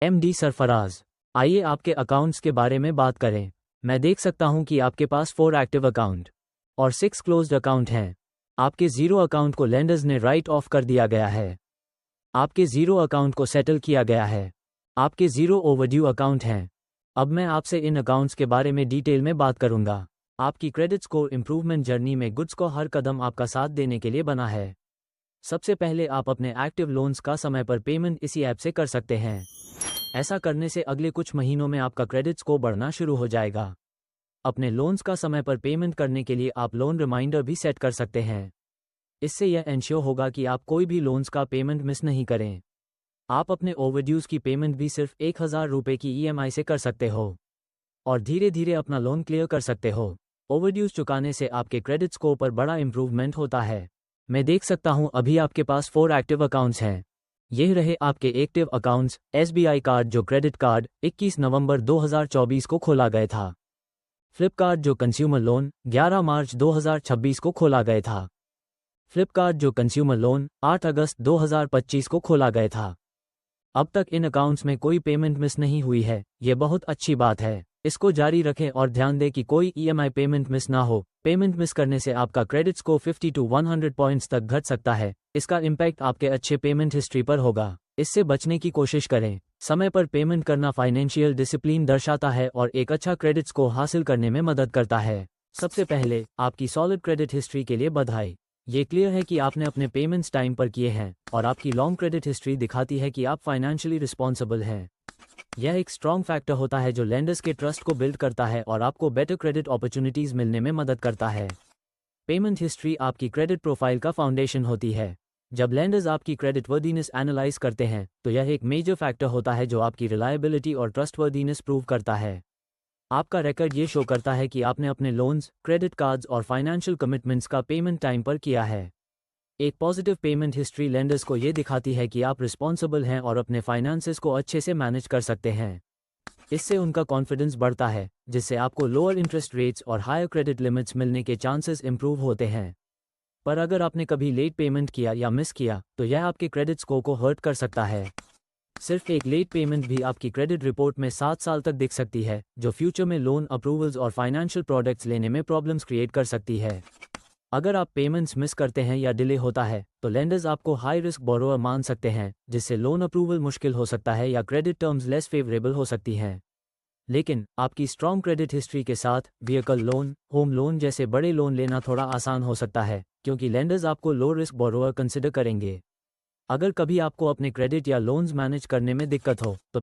MD Sarfaraz, आइए आपके accounts के बारे में बात करें। मैं देख सकता हूं कि आपके पास 4 एक्टिव अकाउंट और 6 क्लोज्ड अकाउंट हैं। आपके 0 अकाउंट को लेंडर्स ने राइट ऑफ कर दिया गया है। आपके 0 अकाउंट को सेटल किया गया है। आपके 0 ओवरड्यू अकाउंट हैं। अब मैं आपसे इन अकाउंट्स के बारे में डिटेल में बात करूंगा। आपकी क्रेडिट स्कोर इंप्रूवमेंट जर्नी में गुड्स को हर कदम आपका साथ देने के लिए बना है। सबसे पहले आप अपने एक्टिव लोन्स का समय पर पेमेंट इसी ऐप से कर सकते हैं। ऐसा करने से अगले कुछ महीनों में आपका क्रेडिट स्कोर बढ़ना शुरू हो जाएगा। अपने लोन्स का समय पर पेमेंट करने के लिए आप लोन रिमाइंडर भी सेट कर सकते हैं। इससे यह एंश्योर होगा कि आप कोई भी लोन्स का पेमेंट मिस नहीं करें। आप अपने ओवरड्यूज की पेमेंट भी सिर्फ 1000 रुपये की ईएमआई से कर सकते हो और धीरे धीरे अपना लोन क्लियर कर सकते हो। ओवरड्यूज चुकाने से आपके क्रेडिट स्कोर पर बड़ा इंप्रूवमेंट होता है। मैं देख सकता हूं अभी आपके पास 4 एक्टिव अकाउंट्स हैं। ये रहे आपके एक्टिव अकाउंट्स। एसबीआई कार्ड जो क्रेडिट कार्ड 21 नवंबर 2024 को खोला गया था। फ्लिपकार्ट जो कंज्यूमर लोन 11 मार्च 2026 को खोला गया था। फ्लिपकार्ट जो कंज्यूमर लोन 8 अगस्त 2025 को खोला गया था। अब तक इन अकाउंट्स में कोई पेमेंट मिस नहीं हुई है। ये बहुत अच्छी बात है। इसको जारी रखें और ध्यान दें कि कोई ईएमआई पेमेंट मिस ना हो। पेमेंट मिस करने से आपका क्रेडिट स्कोर 50 to 100 पॉइंट्स तक घट सकता है। इसका इम्पैक्ट आपके अच्छे पेमेंट हिस्ट्री पर होगा। इससे बचने की कोशिश करें। समय पर पेमेंट करना फाइनेंशियल डिसिप्लिन दर्शाता है और एक अच्छा क्रेडिट स्कोर हासिल करने में मदद करता है। सबसे पहले आपकी सॉलिड क्रेडिट हिस्ट्री के लिए बधाई। ये क्लियर है कि आपने अपने पेमेंट्स टाइम पर किए हैं और आपकी लॉन्ग क्रेडिट हिस्ट्री दिखाती है कि आप फाइनेंशियली रिस्पॉन्सिबल हैं। यह एक स्ट्रॉन्ग फैक्टर होता है जो लेंडर्स के ट्रस्ट को बिल्ड करता है और आपको बेटर क्रेडिट अपॉर्चुनिटीज मिलने में मदद करता है। पेमेंट हिस्ट्री आपकी क्रेडिट प्रोफाइल का फाउंडेशन होती है। जब लेंडर्स आपकी क्रेडिट वर्दीनेस एनालाइज करते हैं तो यह एक मेजर फैक्टर होता है जो आपकी रिलायबिलिटी और ट्रस्टवर्दीनेस प्रूव करता है। आपका रिकॉर्ड ये शो करता है कि आपने अपने लोन्स, क्रेडिट कार्ड्स और फाइनेंशियल कमिटमेंट्स का पेमेंट टाइम पर किया है। एक पॉजिटिव पेमेंट हिस्ट्री लेंडर्स को ये दिखाती है कि आप रिस्पॉन्सिबल हैं और अपने फाइनेंसेस को अच्छे से मैनेज कर सकते हैं। इससे उनका कॉन्फिडेंस बढ़ता है, जिससे आपको लोअर इंटरेस्ट रेट्स और हायर क्रेडिट लिमिट्स मिलने के चांसेस इंप्रूव होते हैं। पर अगर आपने कभी लेट पेमेंट किया या मिस किया तो यह आपके क्रेडिट स्कोर को हर्ट कर सकता है। सिर्फ एक लेट पेमेंट भी आपकी क्रेडिट रिपोर्ट में 7 साल तक दिख सकती है, जो फ्यूचर में लोन अप्रूवल्स और फाइनेंशियल प्रोडक्ट्स लेने में प्रॉब्लम्स क्रिएट कर सकती है। अगर आप पेमेंट्स मिस करते हैं या डिले होता है तो लेंडर्स आपको हाई रिस्क बोरोअर मान सकते हैं, जिससे लोन अप्रूवल मुश्किल हो सकता है या क्रेडिट टर्म्स लेस फेवरेबल हो सकती हैं। लेकिन आपकी स्ट्रॉन्ग क्रेडिट हिस्ट्री के साथ व्हीकल लोन, होम लोन जैसे बड़े लोन लेना थोड़ा आसान हो सकता है, क्योंकि लेंडर्स आपको लो रिस्क बोरोअर कंसिडर करेंगे। अगर कभी आपको अपने क्रेडिट या लोन्स मैनेज करने में दिक्कत हो तो